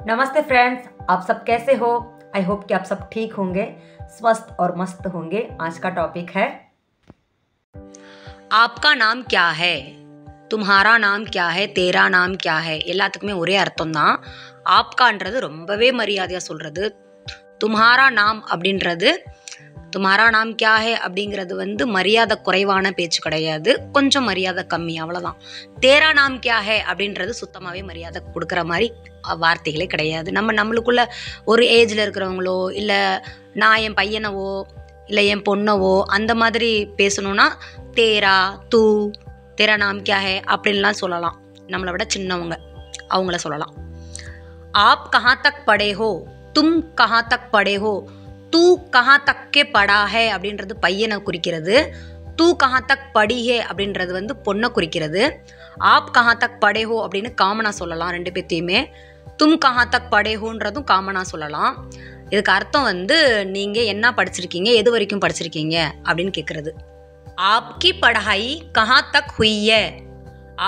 नमस्ते फ्रेंड्स, आप सब कैसे हो। आई होप कि आप सब ठीक होंगे, स्वस्थ और मस्त होंगे। आज का टॉपिक है आपका नाम क्या है, तुम्हारा नाम क्या है, तेरा नाम क्या है. எல்லாத்துக்குமே ஒரே அர்த்தம் தான். ஆப்கான்றது ரொம்பவே மரியாதையா சொல்றது. தும்ஹாரா நாம் அப்படின்றது, தும்ஹாரா நாம் கியா ஹே அப்படிங்கிறது வந்து மரியாதை குறைவான பேச்சு கிடையாது, கொஞ்சம் மரியாதை கம்மி, அவ்வளோதான். தேரா நாம் கியா ஹே அப்படின்றது சுத்தமாகவே மரியாதை கொடுக்குற மாதிரி வார்த்தைகளே கிடையாது. நம்மளுக்குள்ள ஒரு ஏஜில் இருக்கிறவங்களோ இல்லை நான் என் பையனவோ இல்லை என் பொண்ணவோ அந்த மாதிரி பேசணுன்னா தேரா தூ தேரா நாம் கியா ஹே அப்படின்லாம் சொல்லலாம். நம்மளை விட சின்னவங்க அவங்கள சொல்லலாம். ஆப் கஹாं தக் படே ஹோ, தும் கஹாं தக் படே ஹோ, தூ கஹாं தக்கே படா ஹே அப்படின்றது பையனை குறிக்கிறது. தூ கஹாं தக் படி ஹே அப்படின்றது வந்து பொண்ணை குறிக்கிறது. ஆப் கஹாं தக் படே ஹோ அப்படின்னு காமனாக சொல்லலாம் ரெண்டு பேர்த்தையுமே. தும் கஹாं தக் படே ஹோன்றதும் காமனாக சொல்லலாம். இதுக்கு அர்த்தம் வந்து நீங்கள் என்ன படிச்சிருக்கீங்க, எது வரைக்கும் படிச்சிருக்கீங்க அப்படின்னு கேட்குறது. ஆப்கி பढ़ाई கஹாं தக் हुई है,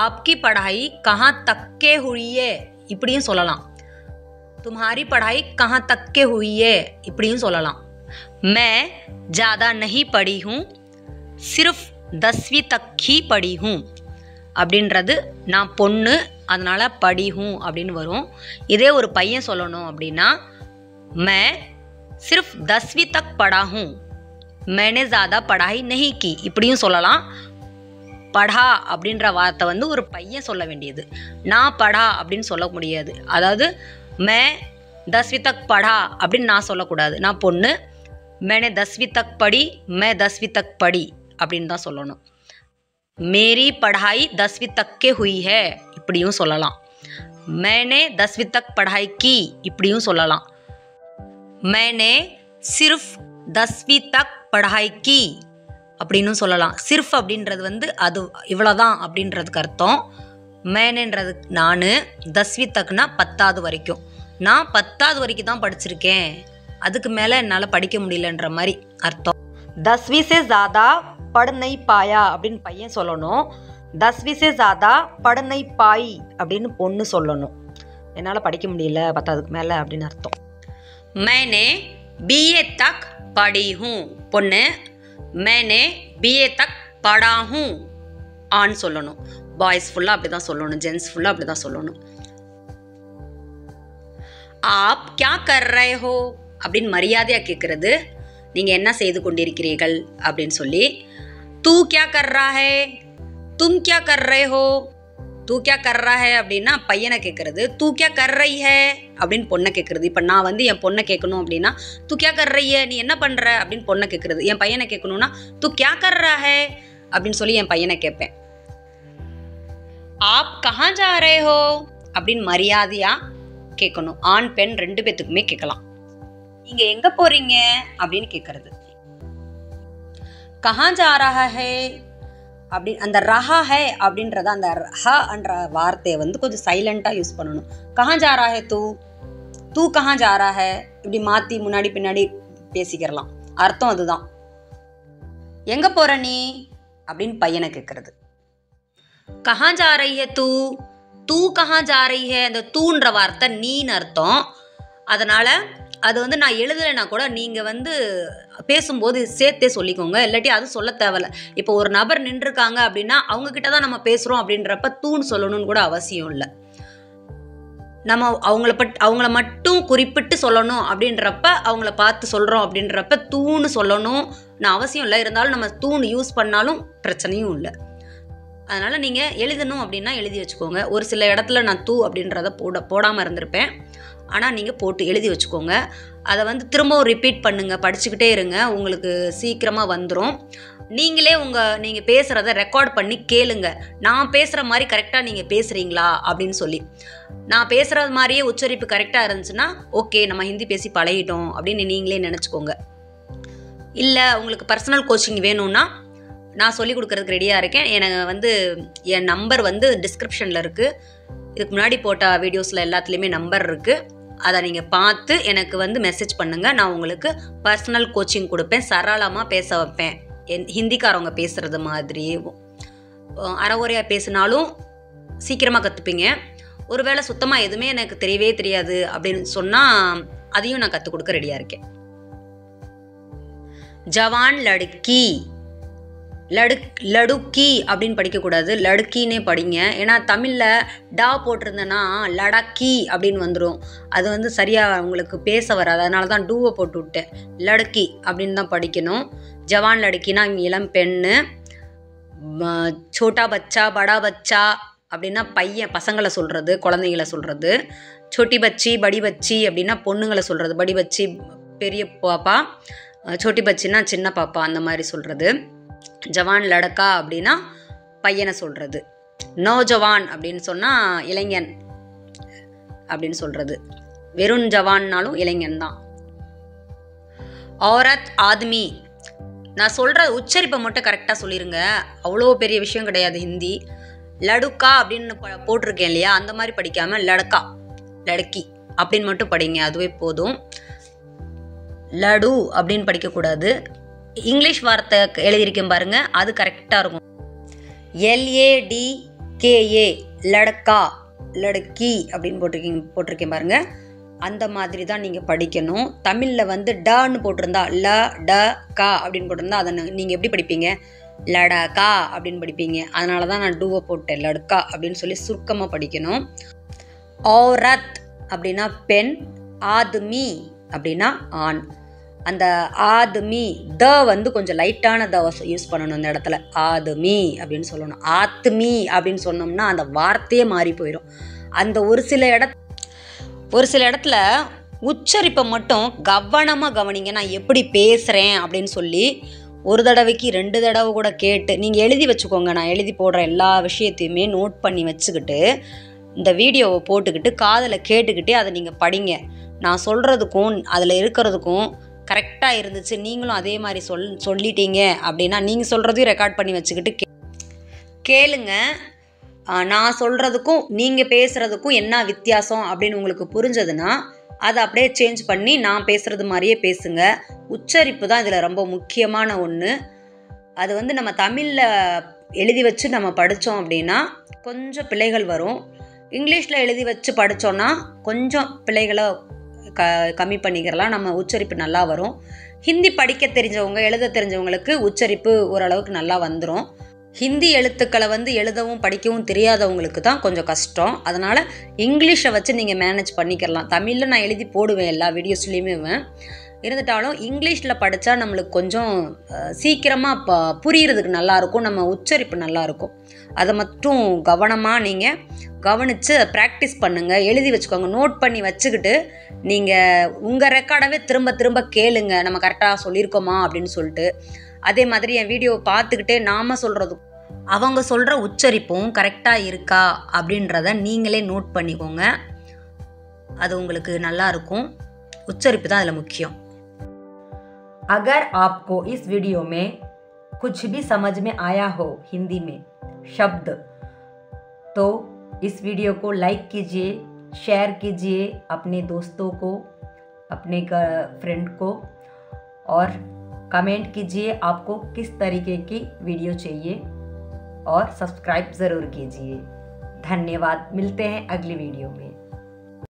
ஆப்கி पढ़ाई கஹாं தக்கே हुई है இப்படியும் சொல்லலாம். तुम्हारी पढ़ाई कहाँ तक के हुई है இப்படியும் சொல்லலாம். मैं ज़्यादा नहीं पढ़ी हूँ, सिर्फ 10वीं तक ही पढ़ी हूँ அப்படின்றது நான் பொண்ணு அதனால் படி ஹூ அப்படின்னு வரும். இதே ஒரு பையன் சொல்லணும் அப்படின்னா मैं सिर्फ 10वीं तक पढ़ा हूँ, मैंने ज़्यादा पढ़ाई नहीं की இப்படியும் சொல்லலாம். படா அப்படின்ற வார்த்தை வந்து ஒரு பையன் சொல்ல வேண்டியது. நான் படா அப்படின்னு சொல்ல முடியாது. அதாவது மே 10वीं तक पढ़ा அப்படின்னு நான் சொல்லக்கூடாது. நான் பொண்ணு, मैंने 10वीं तक पढ़ी, मैं 10वीं तक पढ़ी அப்படின்னு தான் சொல்லணும். मेरी पढ़ाई 10वीं तक के हुई है இப்படியும் சொல்லலாம். मैंने 10वीं तक पढ़ाई की இப்படியும் சொல்லலாம். मैंने सिर्फ 10वीं तक पढ़ाई की அப்படின்னு சொல்லலாம். சிர்ஃப் அப்படின்றது வந்து அது இவ்வளோதான் அப்படின்றதுக்கு அர்த்தம். மேனேன்றது நான், 10वीं தக்னா 10வது வரைக்கும். நான் 10வது வரைக்கும் தான் படிச்சிருக்கேன், அதுக்கு மேலே என்னால் படிக்க முடியலன்ற மாதிரி அர்த்தம். 10वीं से ज़्यादा पढ़ नहीं पाया அப்படின்னு பையன் சொல்லணும். 10वीं से ज़्यादा पढ़ नहीं पाई அப்படின்னு பொண்ணு சொல்லணும். என்னால் படிக்க முடியல 10வதுக்கு மேலே அப்படின்னு அர்த்தம். मैंने BA तक पढ़ी हूँ பொண்ணு, मैंने BA तक पढ़ा हूँ ஆண் சொல்லணும். பாய்ஸ் ஃபுல்லாக அப்படி தான் சொல்லணும், ஜென்ஸ் ஃபுல்லாக அப்படி தான் சொல்லணும். आप क्या कर रहे हो அப்படின்னு மரியாதையாக கேட்குறது. நீங்கள் என்ன செய்து கொண்டிருக்கிறீர்கள் அப்படின்னு சொல்லி. तू क्या कर रहा है, तुम क्या कर रहे हो, तू क्या कर रहा है அப்படின்னா பையனை கேட்குறது. तू क्या कर रही है அப்படின்னு பொண்ணை கேட்குறது. இப்போ நான் வந்து என் பொண்ணை கேட்கணும் அப்படின்னா तू क्या कर रही है நீ என்ன பண்ணுற அப்படின்னு பொண்ணை கேட்குறது. என் பையனை கேட்கணுன்னா तू क्या कर रहा है அப்படின்னு சொல்லி என் பையனை கேட்பேன். आप कहाँ जा रहे हो அப்படின்னு மரியாதையாக கேட்கணும். ஆண் பெண் ரெண்டு பேத்துக்குமே கேட்கலாம். நீங்கள் எங்கே போகிறீங்க அப்படின்னு கேட்குறது. கஹா ஜா ரஹா ஹே அப்படி அந்த ரஹா ஹே அப்படின்றத அந்த ஹ என்ற வார்த்தையை வந்து கொஞ்சம் சைலண்ட்டாக யூஸ் பண்ணணும். கஹா ஜா ரஹா ஹே தூ, தூ கஹா ஜா ரஹா ஹே இப்படி மாற்றி முன்னாடி பின்னாடி பேசிக்கிறலாம். அர்த்தம் அதுதான். எங்கே போகிற நீ அப்படின்னு பையனை கேட்குறது. கஹா ஜா ரஹி ஹே தூ, தூ கஹா ஜா ரஹி ஹே அந்த தூன்ற வார்த்தை நீன்னு அர்த்தம். அதனால் அது வந்து நான் எழுதலைன்னா கூட நீங்கள் வந்து பேசும்போது சேர்த்தே சொல்லிக்கோங்க, இல்லாட்டி அது சொல்ல தேவையில்ல. இப்போ ஒரு நபர் நின்றுருக்காங்க அப்படின்னா அவங்கக்கிட்ட தான் நம்ம பேசுகிறோம் அப்படின்றப்ப தூன்னு சொல்லணும்னு கூட அவசியம் இல்லை. நம்ம அவங்கள மட்டும் குறிப்பிட்டு சொல்லணும் அப்படின்றப்ப, அவங்கள பார்த்து சொல்கிறோம் அப்படின்றப்ப தூன்னு சொல்லணும் நான் அவசியம் இல்லை. இருந்தாலும் நம்ம தூண் யூஸ் பண்ணாலும் பிரச்சனையும் இல்லை. அதனால் நீங்கள் எழுதணும் அப்படின்னா எழுதி வச்சுக்கோங்க. ஒரு சில இடத்துல நான் தூ அப்படின்றத போடாமல் இருந்திருப்பேன். ஆனால் நீங்கள் போட்டு எழுதி வச்சுக்கோங்க. அதை வந்து திரும்பவும் ரிப்பீட் பண்ணுங்கள், படிச்சுக்கிட்டே இருங்க, உங்களுக்கு சீக்கிரமாக வந்துடும். நீங்களே நீங்கள் பேசுகிறத ரெக்கார்ட் பண்ணி கேளுங்க. நான் பேசுகிற மாதிரி கரெக்டாக நீங்கள் பேசுகிறீங்களா அப்படின்னு சொல்லி. நான் பேசுகிறது மாதிரியே உச்சரிப்பு கரெக்டாக இருந்துச்சுன்னா ஓகே, நம்ம ஹிந்தி பேசி பழகிட்டோம் அப்படின்னு நீங்களே நினச்சிக்கோங்க. இல்லை உங்களுக்கு பர்சனல் கோச்சிங் வேணும்னா நான் சொல்லிக் கொடுக்குறதுக்கு ரெடியாக இருக்கேன். எனக்கு வந்து என் நம்பர் வந்து டிஸ்கிரிப்ஷனில் இருக்குது. இதுக்கு முன்னாடி போட்ட வீடியோஸில் எல்லாத்துலேயுமே நம்பர் இருக்குது. அதை நீங்கள் பார்த்து எனக்கு வந்து மெசேஜ் பண்ணுங்கள். நான் உங்களுக்கு பர்சனல் கோச்சிங் கொடுப்பேன், சரளமாக பேச வைப்பேன். ஹிந்திக்காரவங்க பேசுகிறது மாதிரியே அறகுறையாக பேசினாலும் சீக்கிரமாக கற்றுப்பீங்க. ஒருவேளை சுத்தமாக எதுவுமே எனக்கு தெரியவே தெரியாது அப்படின்னு சொன்னால் அதையும் நான் கற்றுக் கொடுக்க ரெடியாக இருக்கேன். ஜவான் லடுக்கி, லடுக்கி அப்படின்னு படிக்கக்கூடாது, லடுக்கின்னே படிங்க. ஏன்னா தமிழில் டா போட்டிருந்தேன்னா லடக்கி அப்படின்னு வந்துடும். அது வந்து சரியாக உங்களுக்கு பேச வராது. அதனால தான் டூவை போட்டு விட்டேன். லடுக்கி அப்படின்னு தான் படிக்கணும். ஜவான் லடுக்கினா இளம் பெண்ணு. சோட்டா பச்சா, படா பச்சா அப்படின்னா பசங்களை சொல்கிறது, குழந்தைகளை சொல்கிறது. சோட்டி பச்சி, படி பச்சி அப்படின்னா பொண்ணுங்களை சொல்கிறது. படி பச்சி பெரிய பாப்பா, சோட்டி பச்சின்னா சின்ன பாப்பா, அந்த மாதிரி சொல்கிறது. ஜவான் லடக்கா அப்படின்னா பையனை சொல்கிறது. நோ ஜவான் அப்படின்னு சொன்னால் இளைஞன் அப்படின்னு சொல்கிறது. வெறும் ஜவான்னாலும் இளைஞன் தான். औरत ஆத்மி, நான் சொல்கிற உச்சரிப்பை மட்டும் கரெக்டாக சொல்லிடுங்க. அவ்வளோ பெரிய விஷயம் கிடையாது ஹிந்தி. லடுக்கா அப்படின்னு போட்டிருக்கேன் இல்லையா, அந்த மாதிரி படிக்காமல் லடக்கா, லடுக்கி அப்படின்னு மட்டும் படிங்க, அதுவே போதும். லடு அப்படின்னு படிக்கக்கூடாது. இங்கிலீஷ் வார்த்தை எழுதியிருக்கேன் பாருங்க, அது கரெக்டாக இருக்கும். LADKA லடக்கா, லடுக்கி அப்படின்னு போட்டிருக்கேன் பாருங்க, அந்த மாதிரி தான் நீங்கள் படிக்கணும். தமிழில் வந்து டன்னு போட்டிருந்தா ல ட கா அப்படின்னு போட்டிருந்தா அதை நீங்கள் எப்படி படிப்பீங்க? லடக்கா அப்படின்னு படிப்பீங்க. அதனால தான் நான் டூவை போட்டேன், லடுக்கா அப்படின்னு சொல்லி சுருக்கமாக படிக்கணும். औरत அப்படின்னா பெண், ஆத்மி அப்படின்னா ஆண். அந்த ஆத்மி த வந்து கொஞ்சம் லைட்டான த யூஸ் பண்ணணும் இந்த இடத்துல. ஆத்மி அப்படின்னு சொல்லணும். ஆத்மி அப்படின்னு சொன்னோம்னா அந்த வார்த்தையே மாறி போயிடும். அந்த ஒரு சில இடத்துல உச்சரிப்பை மட்டும் கவனமாக கவனிங்க. நான் எப்படி பேசுகிறேன் அப்படின்னு சொல்லி ஒரு தடவைக்கு 2 தடவை கூட கேட்டு நீங்கள் எழுதி வச்சுக்கோங்க. நான் எழுதி போடுற எல்லா விஷயத்தையுமே நோட் பண்ணி வச்சுக்கிட்டு இந்த வீடியோவை போட்டுக்கிட்டு காதில் கேட்டுக்கிட்டே அதை நீங்கள் படிங்க. நான் சொல்கிறதுக்கும் அதில் இருக்கிறதுக்கும் கரெக்டாக இருந்துச்சு, நீங்களும் அதே மாதிரி சொல்லிட்டீங்க அப்படின்னா நீங்கள் சொல்கிறதையும் ரெக்கார்ட் பண்ணி வச்சுக்கிட்டு கேளுங்க. நான் சொல்கிறதுக்கும் நீங்கள் பேசுகிறதுக்கும் என்ன வித்தியாசம் அப்படின்னு உங்களுக்கு புரிஞ்சதுன்னா அதை அப்படியே சேஞ்ச் பண்ணி நான் பேசுகிறது மாதிரியே பேசுங்க. உச்சரிப்பு தான் இதில் ரொம்ப முக்கியமான ஒன்று. அது வந்து நம்ம தமிழில் எழுதி வச்சு நம்ம படித்தோம் அப்படின்னா கொஞ்சம் பிழைகள் வரும். இங்கிலீஷில் எழுதி வச்சு படித்தோன்னா கொஞ்சம் பிழைகளை கம்மி பண்ணிக்கிறலாம். நம்ம உச்சரிப்பு நல்லா வரும். ஹிந்தி படிக்க தெரிஞ்சவங்க, எழுத தெரிஞ்சவங்களுக்கு உச்சரிப்பு ஓரளவுக்கு நல்லா வந்துடும். ஹிந்தி எழுத்துக்களை வந்து எழுதவும் படிக்கவும் தெரியாதவங்களுக்கு தான் கொஞ்சம் கஷ்டம். அதனால் இங்கிலீஷை வச்சு நீங்கள் மேனேஜ் பண்ணிக்கிறலாம். தமிழில் நான் எழுதி போடுவேன் எல்லா வீடியோஸ்லேயுமே. இருந்துட்டாலும் இங்கிலீஷில் படித்தா நம்மளுக்கு கொஞ்சம் சீக்கிரமாக புரிகிறதுக்கு நல்லாயிருக்கும், நம்ம உச்சரிப்பு நல்லாயிருக்கும். அதை மட்டும் கவனமாக நீங்கள் கவனித்து ப்ராக்டிஸ் பண்ணுங்கள், எழுதி வச்சுக்கோங்க. நோட் பண்ணி வச்சுக்கிட்டு நீங்கள் உங்கள் ரெக்கார்டவே திரும்ப திரும்ப கேளுங்க, நம்ம கரெக்டாக சொல்லியிருக்கோமா அப்படின்னு சொல்லிட்டு. அதே மாதிரி என் வீடியோவை பார்த்துக்கிட்டே நாம் சொல்கிறதுக்கும் அவங்க சொல்கிற உச்சரிப்பும் கரெக்டாக இருக்கா அப்படின்றத நீங்களே நோட் பண்ணிக்கோங்க. அது உங்களுக்கு நல்லா இருக்கும். உச்சரிப்பு தான் அதில் முக்கியம். अगर आपको इस वीडियो में कुछ भी समझ में आया हो हिंदी में शब्द, तो इस वीडियो को लाइक कीजिए, शेयर कीजिए अपने दोस्तों को, अपने फ्रेंड को, और कमेंट कीजिए आपको किस तरीके की वीडियो चाहिए, और सब्सक्राइब ज़रूर कीजिए. धन्यवाद. मिलते हैं अगली वीडियो में.